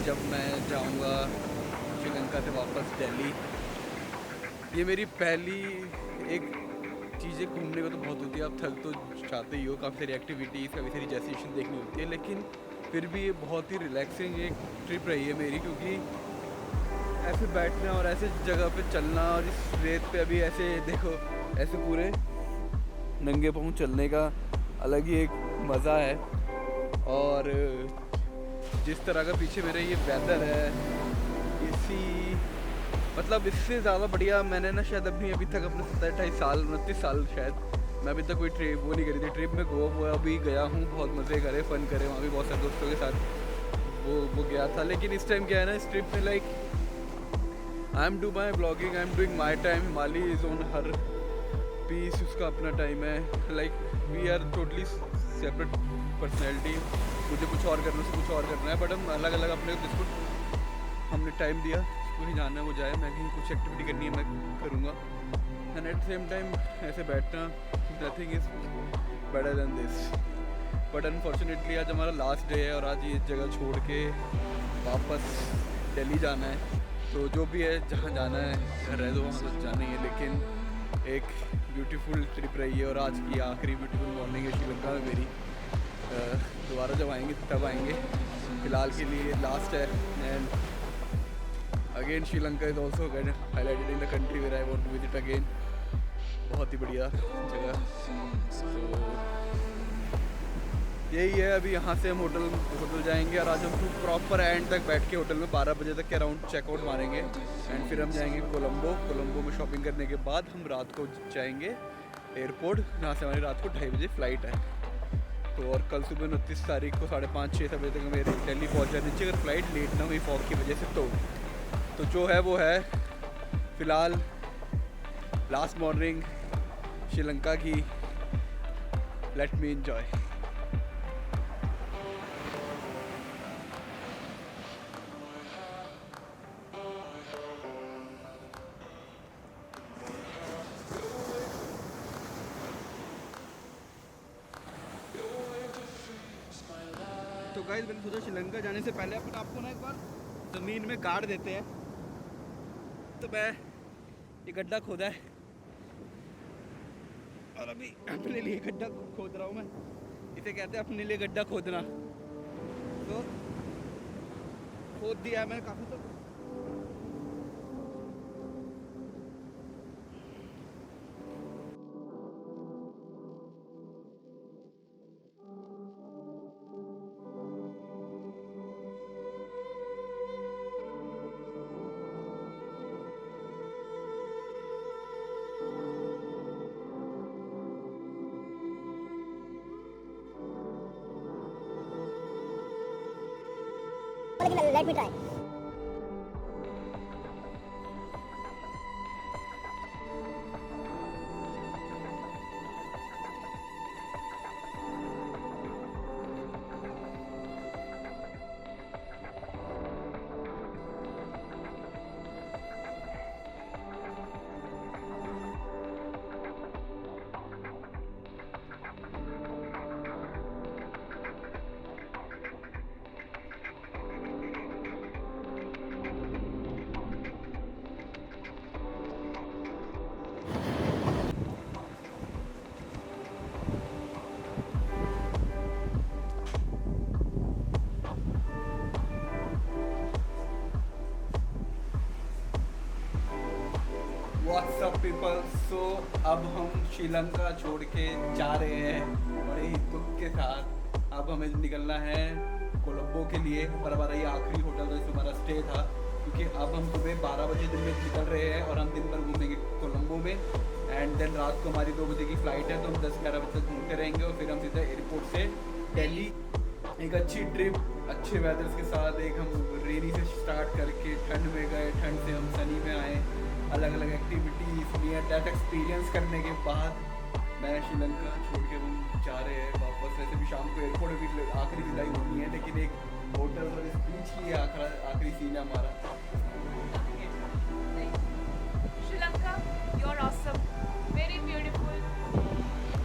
जब मैं जाऊंगा श्रीलंका से वापस दिल्ली। ये मेरी पहली एक चीज़ें घूमने को तो बहुत होती है, आप थक तो जाते ही हो, काफ़ी सारी एक्टिविटीज़, काफ़ी सारी डेस्टिनेशन देखनी होती है, लेकिन फिर भी ये बहुत ही रिलैक्सिंग एक ट्रिप रही है मेरी, क्योंकि ऐसे बैठना और ऐसे जगह पे चलना और इस रेत पे अभी ऐसे देखो, ऐसे पूरे नंगे पाँव चलने का अलग ही एक मज़ा है। और जिस तरह का पीछे मेरे ये वेदर है, इसी मतलब इससे ज़्यादा बढ़िया मैंने ना शायद अभी तक अपने 27-28 साल 29 साल शायद मैं अभी तक कोई ट्रिप वो नहीं करी थी। ट्रिप में गोवा वो अभी गया हूँ, बहुत मज़े करे, फ़न करे, वहाँ भी बहुत सारे दोस्तों के साथ वो गया था। लेकिन इस टाइम क्या है ना, इस ट्रिप में like I am do my blogging, I am doing my time, Mali is on her peace, उसका अपना टाइम है। Like we are totally separate personality, मुझे कुछ और करना है, कुछ और करना है, बट हम अलग अलग अपने जिसको हमने टाइम दिया उसको ही जाना है वो जाए, मैं कहीं कुछ एक्टिविटी करनी है मैं करूँगा। एंड एट सेम टाइम ऐसे बैठना, nothing is better than this. But unfortunately आज हमारा लास्ट डे है और आज ये जगह छोड़ के वापस दिल्ली जाना है। तो जो भी है, जहाँ जाना है, घर है तो वहाँ तो जाना ही है, लेकिन एक ब्यूटीफुल ट्रिप रही है और आज की आखिरी ब्यूटीफुल मॉर्निंग है श्रीलंका में मेरी। दोबारा जब आएंगे तब आएंगे, फ़िलहाल के लिए लास्ट है। And again Sri Lanka is also highlighted in the country where I want to visit again. बहुत ही बढ़िया जगह। तो यही है, अभी यहाँ से हम होटल जाएंगे और आज हम प्रॉपर एंड तक बैठ के होटल में 12 बजे तक के अराउंड चेकआउट मारेंगे। एंड फिर हम जाएंगे कोलंबो में शॉपिंग करने के बाद हम रात को जाएंगे एयरपोर्ट, जहाँ से हमारी रात को 2:30 बजे फ़्लाइट है। तो और कल सुबह 29 तारीख को 5:30-6 बजे तक मेरे दिल्ली पहुँच जानी चाहिए, अगर फ़्लाइट लेट ना हुई फॉग की वजह से। तो जो है वो है, फ़िलहाल लास्ट मॉर्निंग श्रीलंका की, लेट मी एंजॉय। तो गाइस मैंने सोचा श्रीलंका जाने से पहले अपन आपको ना एक बार ज़मीन में गाड़ देते हैं। तो मैं ये गड्ढा खोदा है और अभी अपने लिए गड्ढा खोद रहा हूँ मैं। इसे कहते हैं अपने लिए गड्ढा खोदना। तो खोद दिया है मैंने काफ़ी। तो Let me try. WhatsApp people, so अब हम श्रीलंका छोड़ के जा रहे हैं बड़े ही दुख के साथ। अब हमें निकलना है कोलंबो के लिए, पर हमारा ये आखिरी होटल जिसमें हमारा स्टे था, क्योंकि अब हम सुबह 12 बजे दिन में निकल रहे हैं और हम दिन भर घूमेंगे कोलंबो में। एंड देन रात को हमारी 2 बजे की फ़्लाइट है, तो हम 10-11 बजे तक घूमते रहेंगे और फिर हम सीधा एयरपोर्ट से दिल्ली। एक अच्छी ट्रिप, अच्छे वेदर्स के साथ, एक हम रेनी से स्टार्ट करके ठंड में गए, ठंड से हम सनी में आए, अलग अलग एक्टिविटीज़, नियर डेथ एक्सपीरियंस करने के बाद मैं श्रीलंका छोड़ के हम जा रहे हैं वापस। वैसे भी शाम को एयरपोर्ट में भी आखिरी विदाई होनी है, लेकिन एक होटल और इस बीच की आखिरी सीन है हमारा। Sri Lanka, you are awesome, very beautiful,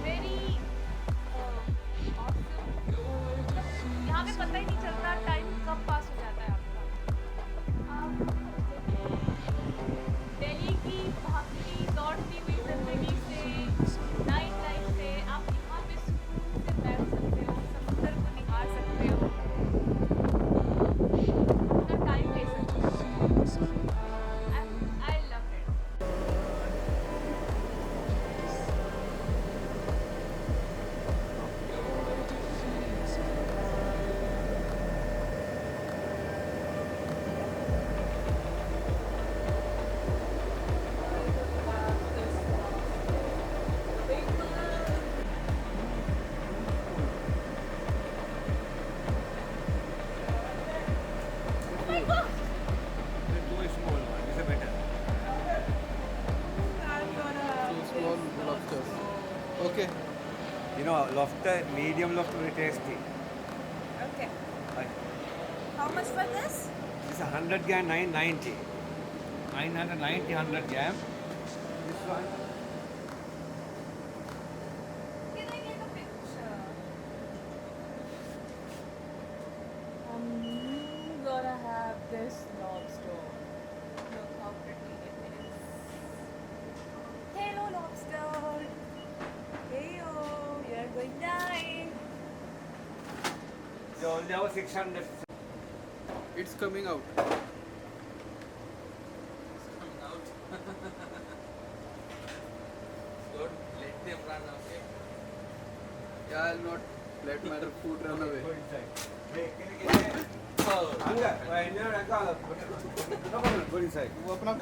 very awesome. यहाँ पे पता ही नहीं चलता टाइम कब पास हो जाता है आपका। देखो Do a small one. It's a better. I'm gonna Two have small this. lobsters. Okay. You know, lobster, medium lobster, very tasty. Okay. Like, How much for this? it's 100 gram, 990. 990, 100 gram. This one, Can I get a picture? I'm gonna have this lobster. Look how pretty it is. Hello, lobster. Heyo, you're going down. they only have 600. It's coming out. Don't let them run away. Yeah, I'll not let my food run away. Go inside. Hey, can you get it? Oh, Anga, why not? Anga, no problem. Go inside. वो अपना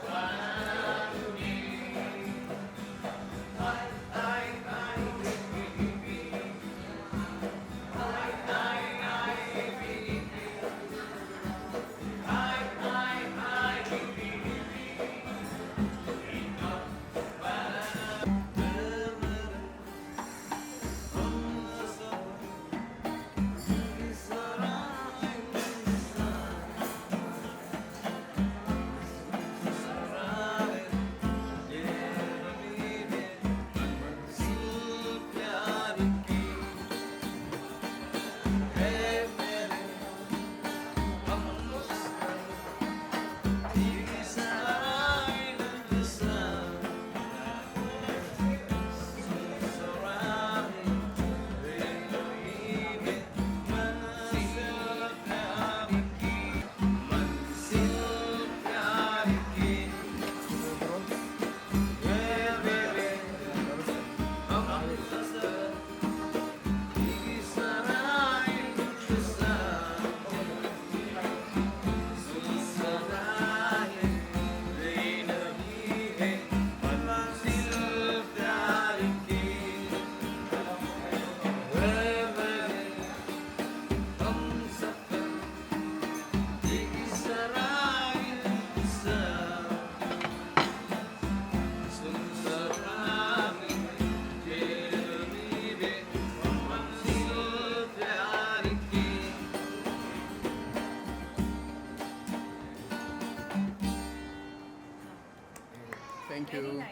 Thank Very you. nice.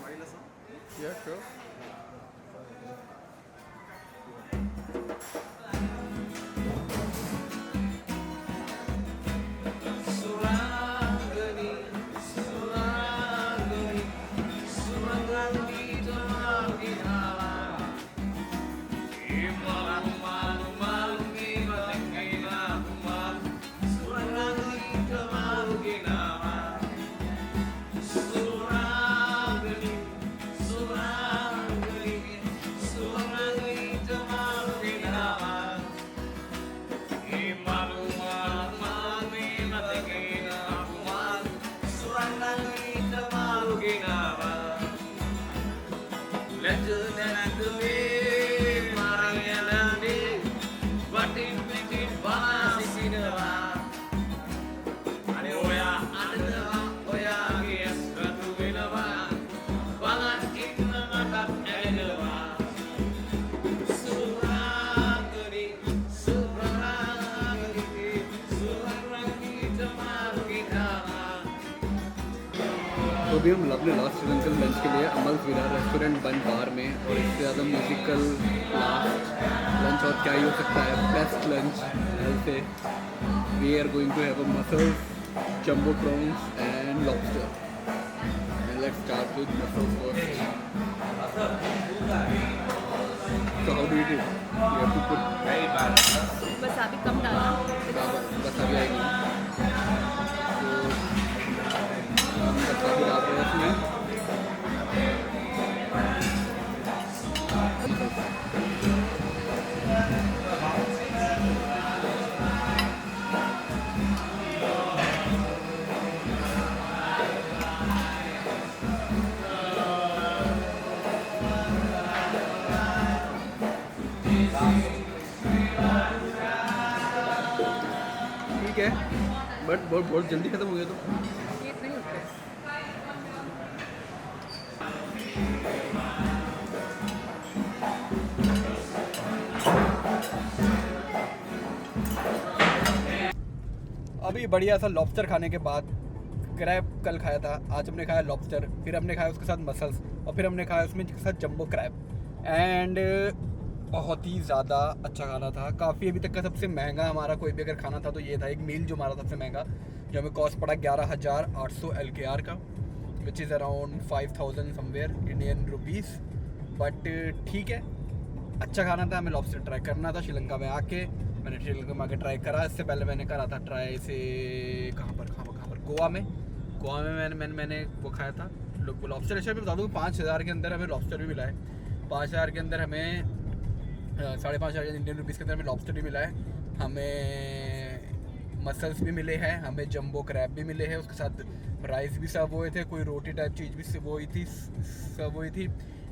Very nice. Yeah, sure. Surangani, Surangani, Surangani Jamagi Hala. Imalu malu malu ni batengina kumal. Surangani Jamagi Hala. Surangani, Surangani, Surangani Jamagi Hala. Imalu malu malu ni batengina kumal. Surangani Jamagi Hala. Legendary Mariana, but in between Balasinova. Oya, Oya, yes, Ratuvinova. Balan Kitnamatat Edova. Suragari, Suragari, Suragari, Tamarugitala. तो अभी हम अपने last Sri Lankan lunch के लिए अमल विरा restaurant बन बार में, और इससे ज़्यादा म्यूजिकल लास्ट लंच और क्या ही हो सकता है, बेस्ट लंच से we are going to have a mussels, jumbo prawns and lobster. Let's start with mussels first. So how do you do it? You have to put Very bad. बस अभी कम डालना. बस अभी आएगी. तो हम बस अभी डाल रहे हैं इसमें. ठीक है, बट बहुत जल्दी ख़त्म हो गया तो। ये इतना ही होता है। अभी बढ़िया सा लॉबस्टर खाने के बाद, क्रैब कल खाया था, आज हमने खाया लॉबस्टर, फिर हमने खाया उसके साथ मसल्स, और फिर हमने खाया उसमें के साथ जंबो क्रैब। एंड बहुत ही ज़्यादा अच्छा खाना था। काफ़ी अभी तक का सबसे महंगा हमारा कोई भी अगर खाना था तो ये था। एक मील जो हमारा सबसे महंगा, जो हमें कॉस्ट पड़ा 11,800 LKR का, which is around 5,000 somewhere Indian rupees. But ठीक है, अच्छा खाना था। हमें लॉबस्टर ट्राई करना था श्रीलंका में आके। मैंने श्रीलंका में आके ट्राई करा। इससे पहले मैंने करा था ट्राई से कहाँ पर गोवा में मैंने वो खाया था लोग लॉबस्टर। ऐसे मैं बता दूँ 5,000 के अंदर हमें लॉबस्टर भी मिला है। 5,000 के अंदर हमें 5,500 इंडियन रुपीज़ के अंदर हमें लॉबस्टर भी मिला है, हमें मसल्स भी मिले हैं, हमें जंबो क्रैब भी मिले हैं, उसके साथ राइस भी सर्व हुए थे, कोई रोटी टाइप चीज़ भी सर्व हुई थी।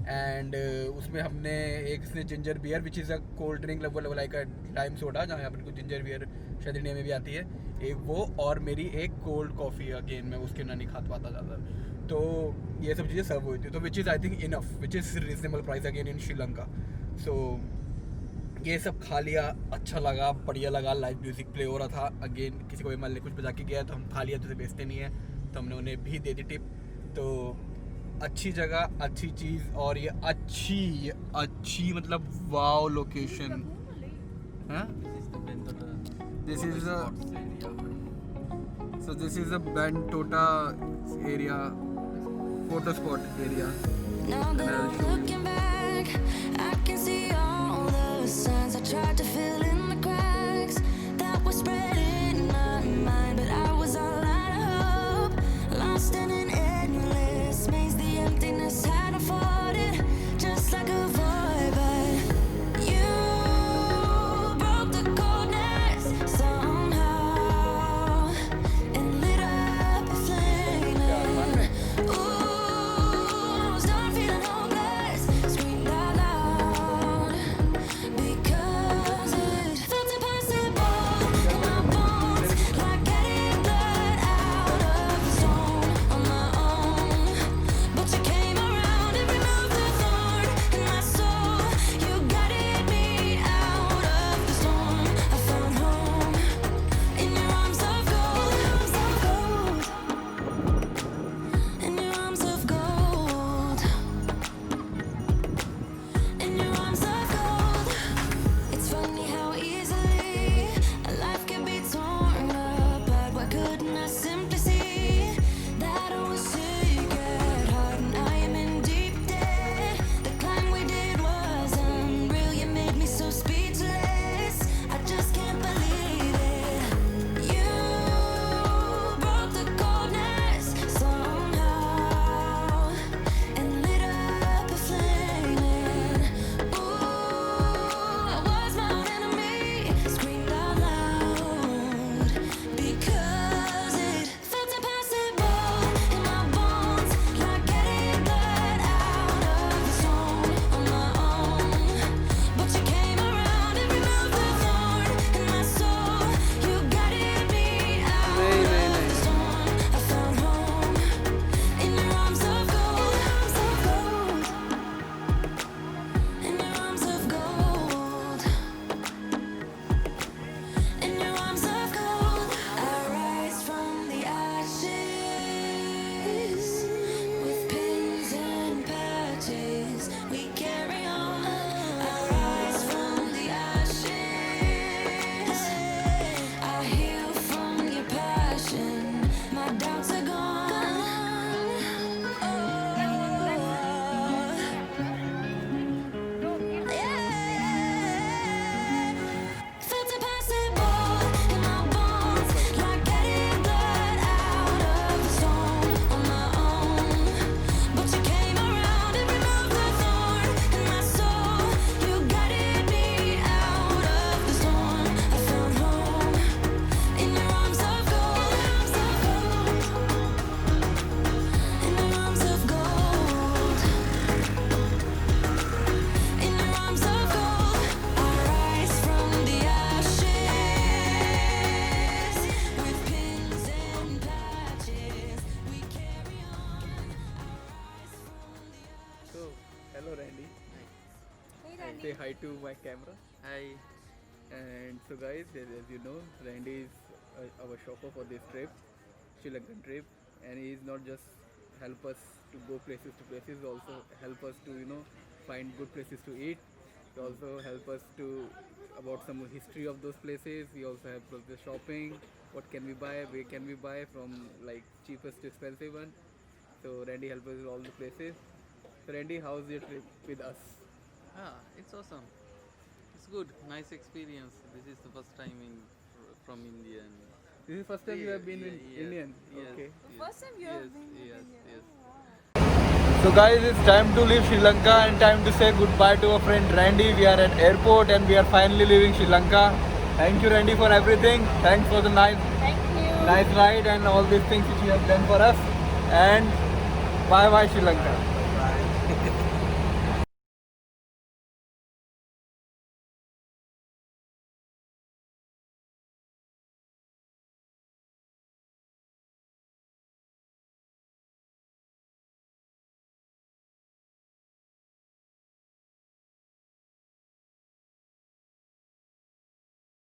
एंड उसमें हमने एक इसने ginger beer which is a cold drink like a lime soda, जहाँ यहाँ पर कुछ जिंजर बियर शायद इंडिया में भी आती है, एक वो, और मेरी एक कोल्ड कॉफ़ी। अगेन मैं उसके ना नहीं खा पाता ज़्यादा, तो ये सब चीज़ें सर्व हुई थी। तो which is I think enough, which is reasonable price again in Sri Lanka. So ये सब खा लिया, अच्छा लगा, बढ़िया लगा। लाइव म्यूज़िक प्ले हो रहा था। अगेन किसी को भी मान ले कुछ बजा के गया तो हम खा लिया, तो उसे बेचते नहीं है, तो हमने उन्हें भी दे दी टिप। तो अच्छी जगह, अच्छी चीज़, और ये अच्छी मतलब वाओ लोकेशन है। This is a Bentota area, photo spot area. Now that I'm looking back, I can see all the signs I tried to fill in the cracks that were spreading in my mind, but I was all out of hope, lost in an endless maze. The emptiness hadn't fought it, just like a void, but you broke the coldness somehow and lit up a flame. Ooh, I was done feeling hopeless, screamed out loud because it say hi to my camera. Hi. And so guys, as you know, Randy is our chauffeur for this trip, Sri Lankan trip, and he is not just help us to go places to places, also help us to find good places to eat. He also help us to about some history of those places. He also help us with shopping. What can we buy? Where can we buy from like cheapest to expensive one? So Randy help us with all the places. So Randy, how's your trip with us? It's awesome. It's good. Nice experience. This is the first time from India. And This is first time you have been in yes, Indian. Yes, Okay. yes, First time you have yes, been in yes, India. yes. Oh, wow. So guys, it's time to leave Sri Lanka and time to say goodbye to our friend Randy. We are at airport and we are finally leaving Sri Lanka. Thank you Randy for everything. Thanks for the Thank you. nice ride and all these things which you have done for us. And bye bye Sri Lanka.